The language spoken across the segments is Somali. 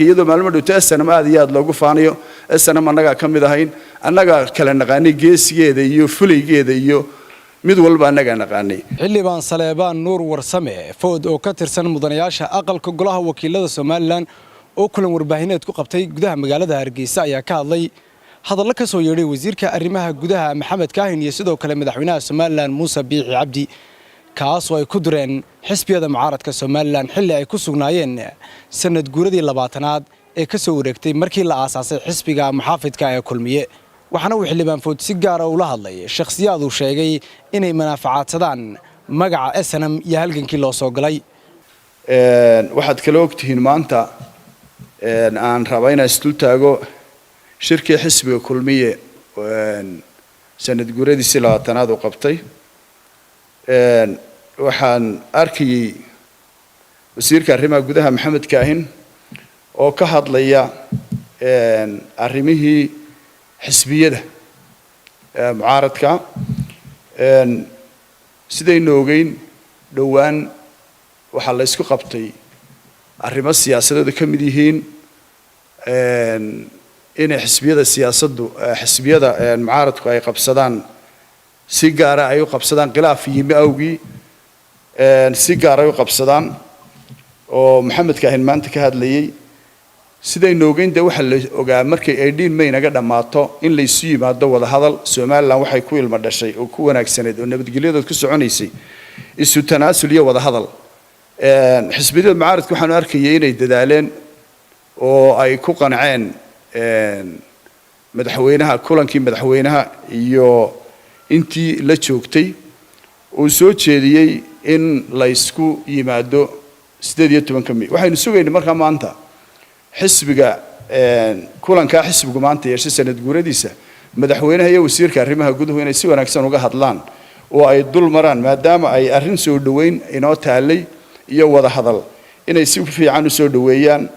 iyadoo maalmo dhowta SNM aad iyo aad loogu faanayo SNM annaga ka mid ahayn annaga kala naqaanay geesigeeda iyo fulaygeeda iyo mid walba annaga naqaanay xildhibaan Saleebaan Nuur Warsame food oo ka tirsan mudanayaasha aqalka golaha wakiilada Soomaaliland oo kulan warbaahineed ku qabtay gudaha magaalada Hargeysa ayaa ka hadlay hadallo ka soo yeedhay wasiirka arrimaha gudaha Maxamed Kaahin iyo sidoo kale madaxweynaha Soomaaliland Muuse Biixi Cabdi kaas oo ay ku direen xisbiyada mucaaradka Soomaaliland xilli ay ku sugnaayeen sanad guuradii 20aad ee ka soo wareegtay markii la aasaasay xisbiga muxaafidka ee kulmiye waxaana uu xildhibaan food si gaar ah ula hadlay shakhsiyaad uu sheegay inay manaafacaadsadaan magaca SNM iyo halgankii loo soo galay waxaad kala ogtihiin maanta aan rabaa inaan isdul taago shirkii xisbiga kulmiye sanad guuradiisii 20aad uu qabtay waxaan arkayay wasiirka arrimaha gudaha Maxamed Kaahin oo ka hadlaya arrimihii xisbiyada mucaaradka sidaynu ogeyn dhowaan waxa la isku qabtay arrimo siyaasadeed ka mid yihiin in xisbiyada siyaasaddu xisbiyada mucaaradku ay qabsadaan si gaar ah ay u qabsadaan khilaaf yimi awgii si gaar ah ay u qabsadaan oo Maxamed Kaahin maanta ka hadlayay sidaynu ogeyn waxa la ogaa markay ay dhiin maynaga dhamaato in la isu yimaado wada hadal Soomaaliland waxay ku ilma dhashay oo ku wanaagsaneed oo nabadgelyada ku soconaysay isu tanaasul iyo wada hadal xisbiyada mucaaradku waxaan arkayay inay dadaaleen oo ay ku qanceen madaxweynaha kulankii madaxweynaha iyo intii la joogtay oo soo jeediyay in la isku yimaado 18 May waxaynu sugaynay markaa maanta xisbiga kulanka xisbiga maanta yeeshay sanad guuradiisa madaxweynaha iyo wasiirka arrimaha gudaha inay si wanaagsan uga hadlaan oo ay dul maraan maadaama ay arrin soo dhaweyn inoo taalay iyo wada hadal inay si fiican u soo dhaweeyaan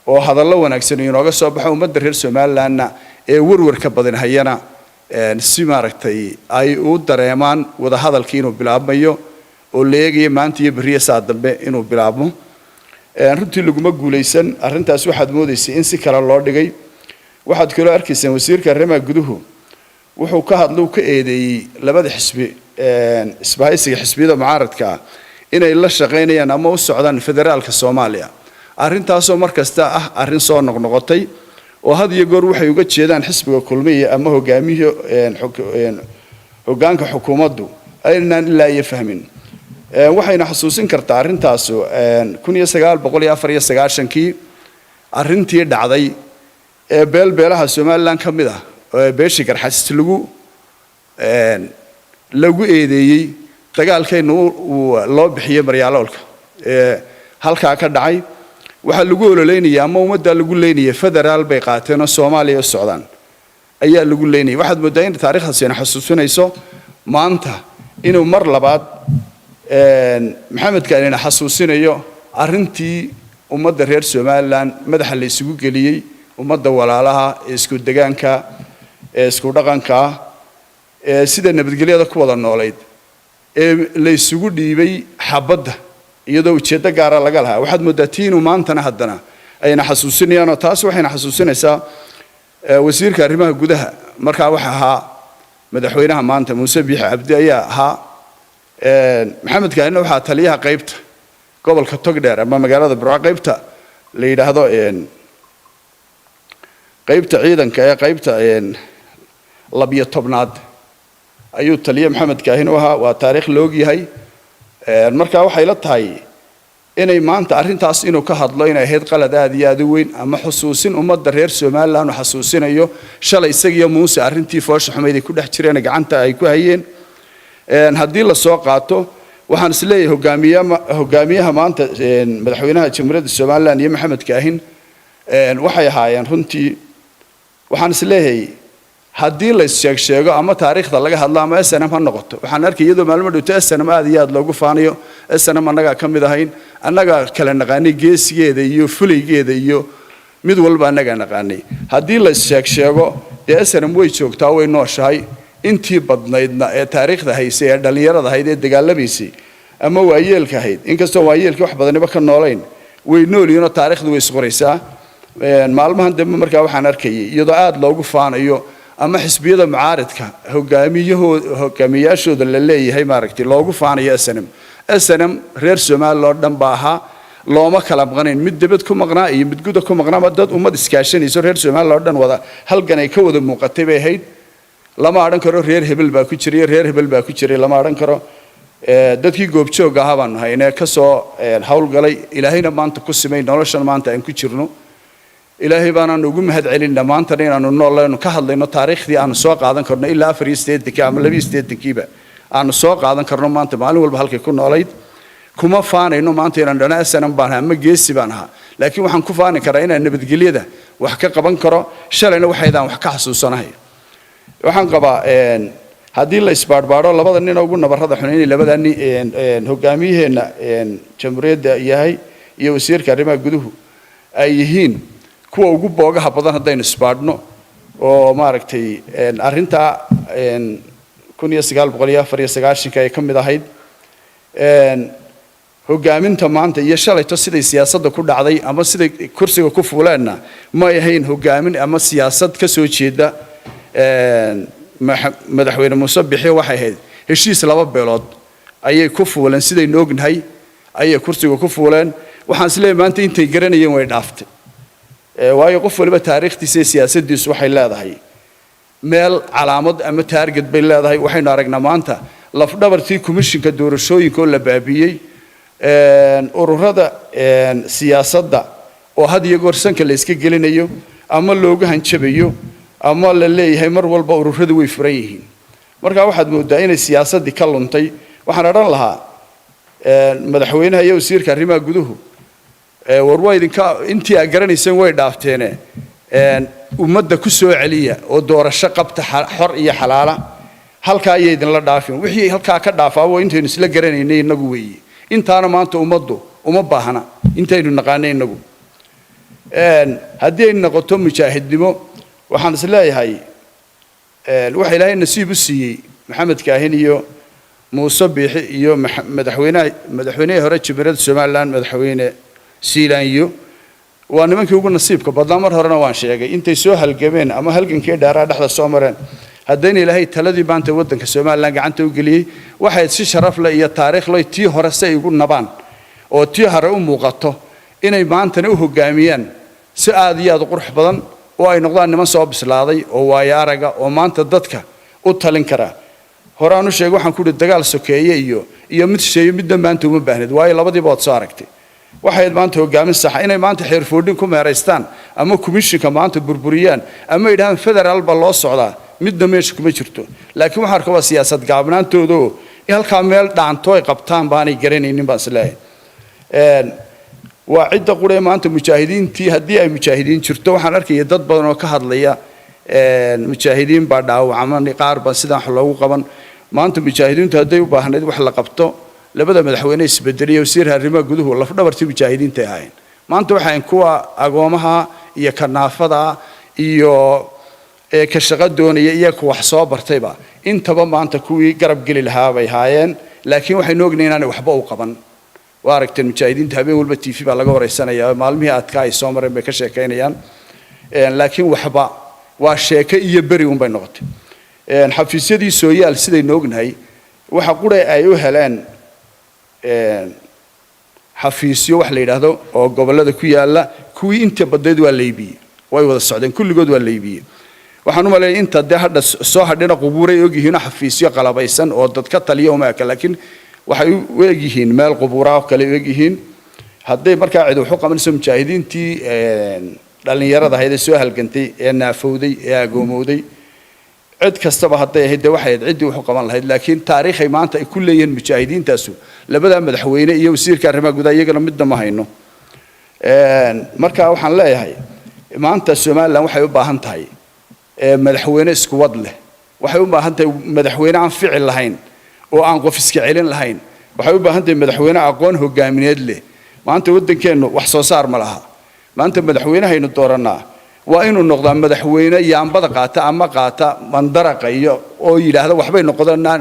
oo hadallo wanaagsan inooga soo baxo ummadda reer Soomaalilandna ee warwarka badan hayana si maaragtay ay u dareemaan wada hadalkii inuu bilaabmayo oo leeyahay maanta iyo bariya saad dambe inuu bilaabmo runtii laguma guuleysan arrintaas waxaad moodaysay in si kala loo dhigay waxaad kale arkaysaan wasiirka arrimaha guduhu wuxuu ka hadlay ka eedeeyay labada xisbi isbahaysiga xisbiyada mucaaradka inay la shaqeynayaan ama u socdaan federaalka Soomaaliya arrintaas oo markasta ah arrin soo noqnoqotay oo had iyo goor waxay uga jeedaan xisbiga kulmiye ama hogaanka xukuumaddu aynaan ilaa iyo fahmin waxayna xasuusin kartaa arrintaas 1994 arrintii dhacday ee beelaha Soomaaliland ka mid ah oo beeshii garxasis lagu eedeeyay dagaalkeenu loo bixiyay Maryaalowlka halka ka dhacay waxa lagu ololeynaya ama ummadda lagu leynayay federaal bay qaateen oo Soomaaliya u socdaan ayaa lagu leynayay waxaad moodaa in taariikhdaasi xasuusinayso maanta inuu mar labaad Maxamed Kaahin xasuusinayo arrintii ummadda reer Soomaaliland madaxa la isugu geliyay ummadda walaalaha isku deegaanka isku dhaqanka sida nabadgelyada ku wada nooleed la isugu dhiibay xabadda iyadoo ujeeddo gaar ah laga lahaa waxaad moodaa tiinu maantana haddana ayna xasuusinayaan oo taas waxayna xasuusinaysaa wasiirka arrimaha gudaha markaa waxa ahaa madaxweynaha maanta Muuse Biixi Cabdi ayaa ahaa Maxamed Kaahin waxa taliyaha qaybta gobolka Togdheer ama magaalada Burco qaybta la yiraahdo qaybta ciidanka ee qaybta 12aad ayuu taliye Maxamed Kaahin ahaa waa taariikh loo yahay markaa waxay la tahay inay maanta arrintaas inuu ka hadlo inay ahayd qalad aad iyo aad u weyn ama xusuusin ummadda reer Soomaaliland oo xasuusinayo shalay isaga Muuse arrintii foosha xumeyd ku dhex jireen gacanta ay ku hayeen haddii la soo qaato waxaan isleeyahay hogaamiyaha maanta madaxweynaha jamhuuriyadda Soomaaliland iyo Maxamed Kaahin waxay ahaayeen runtii waxaan isleeyahay haddii la sheego ama taariikhda laga hadlo ama SNM ha noqoto waxaan arkay iyadoo maalmo dhowta SNM aad iyo aad loogu faanayo SNM annaga ka mid ahayn annaga kala naqaanay geesigeeda iyo fulaygeeda iyo mid walba annaga naqaanay haddii la sheego SNM way joogtaa way nooshahay intii badnaydna ee taariikhda haysay ee dhalinyarada ahayd ee dagaalabaysay ama waayeelka ahayd inkastoo waayeelkii wax badaniba ka noolayn way nool yihiin oo taariikhdu way isqoraysaa maalmahan dambe markaa waxaan arkayay iyadoo aad loogu faanayo ama xisbiyada mucaaradka hogaamiyaashooda la leeyahay maaragtay loogu faanayo SNM reer Soomaaliland oo dhan baa ahaa looma kala maqnayn mid dibad ku maqnaa iyo mid guud ku maqnaa dad ummad iskaashanayso reer Soomaaliland oo dhan wada halgan ay ka wada muuqatay bay ahayd lama aran karo reer hebel baa ku jiray lama aran karo dadkii goobjoog ahaa baan hayna ka soo hawlgalay ilaahayna maanta ku simay noloshan maanta aan ku jirno ilaahay baana ugu mahad celin maanta inaanu nooleeno ka hadlayno taariikhdii aan soo qaadan karno ilaa 4 ama 2 kiiba aan soo qaadan karno maanta maalin walba halkay ku noolayd kuma faanayno maanta inaan dhana SNM baan ama geesi baan ahaa laakiin waxaan ku faani karaa inaan nabadgelyada wax ka qaban karo shalayna waxaydaan wax ka xasuusanahay waxaan qabaa haddii la isbaarbaaro labada nin ugu nabarrada xuneynay labada nin hogaamiyaheena jamhuuriyadda yahay iyo wasiirka arrimaha guduhu ay yihiin kuwa ugu boogaha badan haddaynu isbaadhno oo maaragtay arrinta 1994 ay ka mid ahayd hogaaminta maanta iyo shalayto siday siyaasadda ku dhacday ama siday kursiga ku fuuleenna ma ahayn hogaamin ama siyaasad ka soo jeeda madaxweyne Muuse Bixi waxay ahayd heshiis laba beelood ayay ku fuuleen sidaynu ognahay ayay kursiga ku fuuleen waxaan isleeyahay maanta intay garanayeen way dhaaftay waayo qof waliba taariikhdiisa iyo siyaasaddiisu waxay leedahay meel calaamad ama target bay leedahay waxaynu aragnaa maanta lafdhabartii komishinka doorashooyinka oo la baabiyay ururada siyaasadda oo had iyo goor sanka la iska gelinayo ama looga hanjabayo ama la leeyahay mar walba ururadu way furan yihiin marka waxaad moodaa inay siyaasadii ka luntay waxaan oran lahaa madaxweynaha iyo wasiirka arrimaha guduhu warwaydinka intii ay garanaysan way dhaafteen ummadda ku soo celiya oo doorasho qabta xor iyo xalaala halka ay idin la dhaafin wixii halka ka dhaafaa oo intaynu isla garanaynay inagu weeyii intaana maanta ummaddu uma baahna intaynu naqaanay inagu haddii ay noqoto mujaahidnimo waxaan isleeyahay waxa Ilaahay nasiib u siiyay Maxamed Kaahin iyo Muuse Bixi iyo madaxweynaha hore Jamhuuriyadda Soomaaliland madaxweyne Siilaanyo waa nimankii ugu nasiibka badnaa mar horena waan sheegay intay soo halgameen ama halgankii dheeraa dhexda soo mareen haddana Ilaahay taladii baanta wadanka Soomaaliland gacanta u geliyay waxay si sharaf leh iyo taariikh leh tii hore say ugu nabaan oo tii hore u muuqato inay maantana u hogaamiyaan si aad iyo aad qurux badan oo ay noqdaan niman soo bislaaday oo waaya araga oo maanta dadka u talin kara horaan u sheegay waxaan ku dhig dagaal sokeeye iyo mid sheeyo mid maanta uma baahnid waayo labadiiba wad soo aragtay waxay maanta hogaamin sax inay maanta xeerfoodin ku meereystaan ama komishinka maanta burburiyaan ama idhaan federal ba loo socdaa midna meesha kuma jirto laakiin waxa arkaa siyaasad gaabnaantooda oo halka meel dhaanto ay qabtaan baanay garanaynin baan isleeyahay waa cidda quree maanta mujaahidiintii haddii ay mujaahidiin jirto waxaan arkay dad badan oo ka hadlaya mujaahidiin baa dhaawacman qaar ba sidaan wax loogu qaban maanta mujaahidiintu hadday u baahnayd wax la qabto labada madaxweyne isbedeliyo wasiir arrimaha guduhu lafdhabartii mujaahidiinta ahayn maanta waxaan kuwa agoomaha iyo kanaafada iyo ka shaqo doonaya iyo ku wax soo bartayba intaba maanta kuwii garab gali lahaa bay haayeen laakiin waxay noognayn inaan waxba u qaban waaragteen mujaahidiinta habeen walba TV baa laga wareysanaya maalmihii aadka ay soo mareen bay ka sheekeynayaan laakiin waxba waa sheeke iyo bari un bay noqotay xafiisyadii Sooyaal siday noognahay waxa qure ay u heleen xafiisyo wax la yiraahdo oo gobolada ku yaala kuwii inta badeed waa leeybiye way wada socdeen kulligood waa leeybiye waxaan u maleeyay inta hadda soo hadhina qubuuray og yihiin xafiisyo qalabaysan oo dadka taliyo uma eka laakiin waxay u eegyihiin meel qubuura kale u eegyihiin hadday markaa cid wuxuu qabanayso mujaahidiintii dhalinyarada hay'adda soo halgantay ee naafowday ee agoomowday cid kastaba hadday ahayd waxay cidii wuxuu qaban lahayd laakiin taariikhay maanta ay ku leeyeen mujaahidiintaasu labada madaxweyne iyo wasiirka arrimaha gudaha iyagana midna ma hayno marka waxaan leeyahay maanta Soomaaliland waxay u baahan tahay madaxweyne isku wad leh waxay u baahan tahay madaxweyne aan ficil lahayn oo aan qof iska celin lahayn waxay u baahan tahay madaxweyne aqoon hogaamineed leh maanta wadankeenu wax soo saar ma laha maanta madaxweynahaynu dooranaa waa inuu noqdaa madaxweyne yaambada qaata ama qaata mandaraqa iyo oo yiraahdo waxbay noqdaan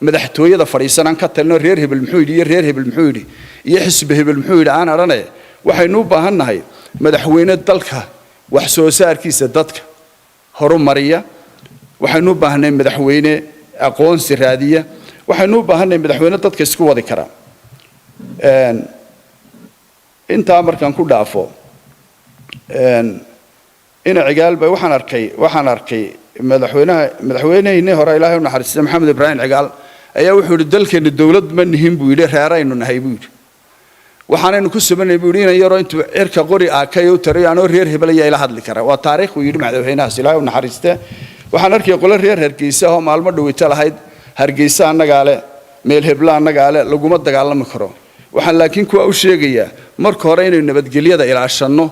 madaxtooyada fariisanaan ka talino reer hebel muxuu yiri reer hebel muxuu yiri iyo xisbi hebel muxuu yiri aan aranay waxaynu u baahannahay madaxweyne dalka wax soo saarkiisa dadka horumariya waxaynu u baahnay madaxweyne aqoonsi raadiya waxaynu u baahnay madaxweyne dadka isku wadi kara inta markaan ku dhaafo ina cigaal bay waxaan arkay madaxweynihii hore Ilaahay u naxariisto Maxamed Ibrahim Cigaal ayaa wuxuu yiri dalkeena dawlad ma nihin buu yiri reeraynu nahay buu yiri waxaanaynu ku sameynay buu yiri in yaro intuu cirka qori aakay u taray aanoo reer hebel ayaa ila hadli kara waa taariikh uu yiri madaxweynaha Ilaahay u naxariiste waxaan arkay qolo reer Hargeysa oo maalmo dhaweyta lahayd Hargeysa annaga leh meel hebla annaga leh laguma dagaalami karo waxaan laakiin kuwa u sheegaya marka hore inay nabadgelyada ilaashano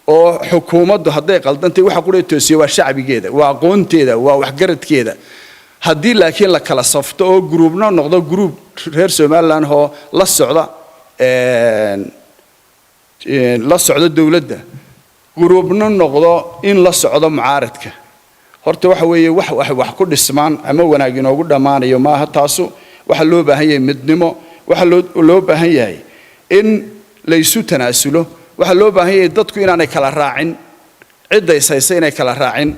oo xukuumaddu hadday qaldantay waxa qura toosiyo waa shacbigeeda waa aqoonteeda waa waxgaradkeeda haddii laakiin la kala safto oo groupna noqdo group reer Soomaaliland oo la socdo dawladda groupna noqdo in la socdo mucaaradka horta waxa weeye wax ku dhismaan ama wanaag inoogu dhamaanayo maaha taasu waxa loo baahan yahay midnimo waxa loo baahan yahay in la isu tanaasulo waxa loo baahan yahay dadku inaanay kala raacin cid ay saysan inay kala raacin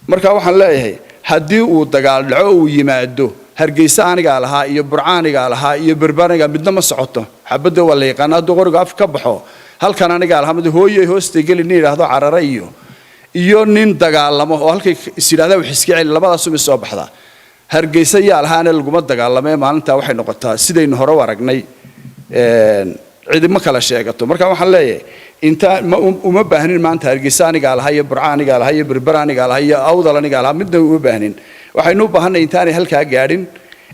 marka waxaan leeyahay haddii uu dagaal dhaco uu yimaado Hargeysa aniga lahaa iyo Burcaaniga lahaa iyo Berberiga midna ma socoto xabada wala yaqaan qoriga af ka baxo halkan aniga lahaa mid hooyay hoosta gelin yiraahdo carara iyo nin dagaalamo oo halkay isiraada wax iska ceel labadaas u soo baxda Hargeysa yaa lahaana laguma dagaalamay maalinta waxay noqotaa sidaynu hore u aragnay cidima kala sheegato marka waxaan leeyahay inta uma baahnin maanta Hargeysa aniga lahaa iyo Burcaaniga lahaa iyo Berberiga lahaa iyo Awdal aniga lahaa midna uma baahnin waxaynu u baahanay intaanay halka gaadhin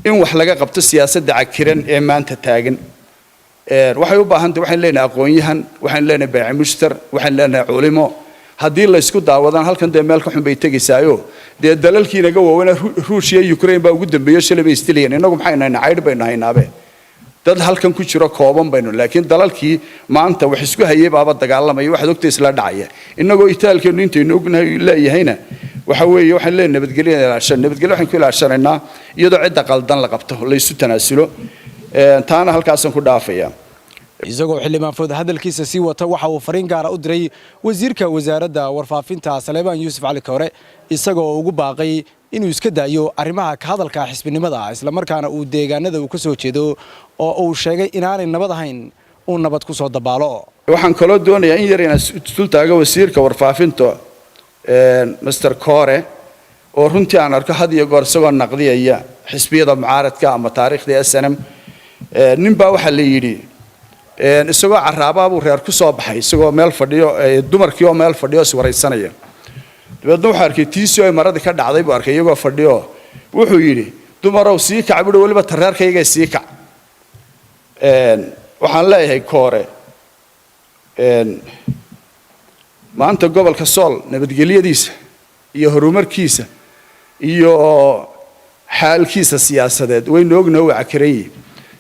in wax laga qabto siyaasadda cakiran ee maanta taagan waxay u baahantahay waxaan leenahay aqoonyahan waxaan leenahay baaci mushtar waxaan leenahay culimo haddii la isku daawadaan halkan meel ka xun bay tagaysaayo dalalkiinaga waaweyn Ruushia iyo Ukraine baa ugu dambeeyay shalay bay istiliyeen inagu maxay nahay cayd bay nahaynaabe dad halkan ku jiro kooban baynu laakiin dalalkii maanta wax isku hayay baaba dagaalamay wax ogta isla dhacaya inagoo itaalkeenu intaynu ognahay leeyahayna waxa weeye waxaan leenahay nabadgelyada waxaan ku ilaashanaynaa iyadoo cid qaldan la qabto la isu tanaasulo taana halkaas ku dhaafaya isagoo xildhibaan Food hadalkiisa si wata waxa uu fariin gaar ah u diray wasiirka wasaaradda warfaafinta Saleebaan Yuusuf Cali Kawre isagoo ugu baaqay inuu iska daayo arrimaha ka hadalka xisbinimada isla markaana uu deegaanada uu ka soo jeedo oo uu sheegay inaanay nabad ahayn uu nabad ku soo dabaalo waxaan kala doonayaa in yar inaan sultaaga wasiirka warfaafinta Mr. Kawre oo runtii aan arko had iyo goor isagoo naqdiyaya xisbiyada mucaaradka ama taariikhda SNM ninba waxa la yiri isagoo caraaba buu reer ku soo baxay isagoo meel fadhiyo dumarkii oo meel fadhiyo iswaraysanaya dibadna waxa arkay tiisii ay marada ka dhacday buu arkay iyagoo fadhiyo wuxuu yiri dumarow sii kacbido waliba tareerkayga sii kac waxaan leeyahay Kawre maanta gobolka Sool nabadgelyadiisa iyo horumarkiisa iyo xaalkiisa siyaasadeed way noognaw cakiray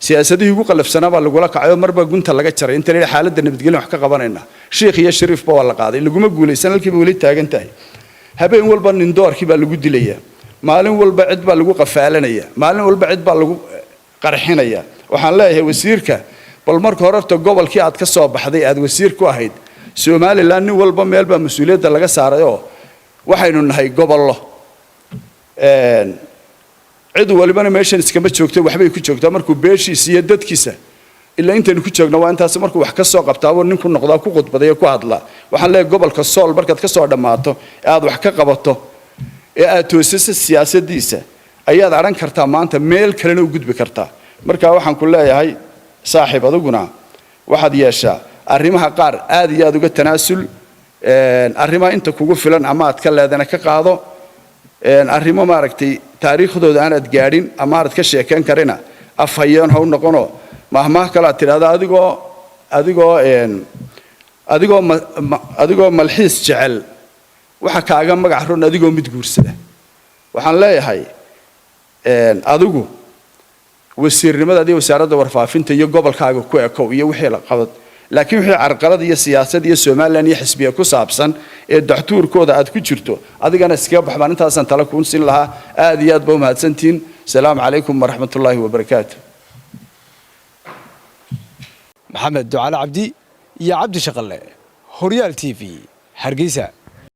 siyaasadii ugu qalafsanaba lagu la kacayo marba gunta laga jaray inta leeyahay xaaladda nabadgelyo wax ka qabanayna sheekh iyo shariif baa la qaaday laguma guuleysan halkii wali taagan tahay habeen walba nin doorkii baa lagu dilaya maalin walba cid baa lagu qafaalanaya maalin walba cid baa lagu qarxinaya waxaan leeyahay wasiirka bal marka horta gobolkii aad ka soo baxday aad wasiir ku ahayd Somaliland nin walba meel baa mas'uuliyadda laga saaray oo waxaynu nahay gobollo cid walibana meeshan iskama joogto waxbay ku joogtaa markuu beeshiisa iyo dadkiisa ilaa intaynu ku joogno waa intaas markuu wax ka soo qabtaabo nin ku noqdaa ku qodbadayo ku hadla waxaan leeyahay gobolka Sool markaad ka soo dhamaato aad wax ka qabato ee aad toosiso siyaasadiisa ayaad aran kartaa maanta meel kale u gudbi kartaa marka waxaan ku leeyahay saaxiib aduguna waxaad yeeshaa arrimaha qaar aad iyo aad uga tanaasul arrimaha inta kugu filan ama aad ka leedana ka qaado arrimo maaragtay taariikhdooda aan aad gaadhin ama aad ka sheekeen karina afhayeen ha u noqono mahmaah kala tiraada adigoo malxiis jecel waxa kaaga magac run adigoo mid guursada waxaan leeyahay adigu wasiirnimada wasaaradda warfaafinta iyo gobolkaaga ku ekow iyo wixii la qabad laakiin wixii carqalad iyo siyaasad iyo Soomaaliland iyo xisbiga ku saabsan ee dactuurkooda aad ku jirto adigana iska baxbaan intaasan tala ku siin lahaa aad iyo aad baa mahadsantiin salaam calaykum waraxmatullaahi wabarakaatuh maxamed ducaale cabdi iyo cabdi shaqale horyaal TV hargeysa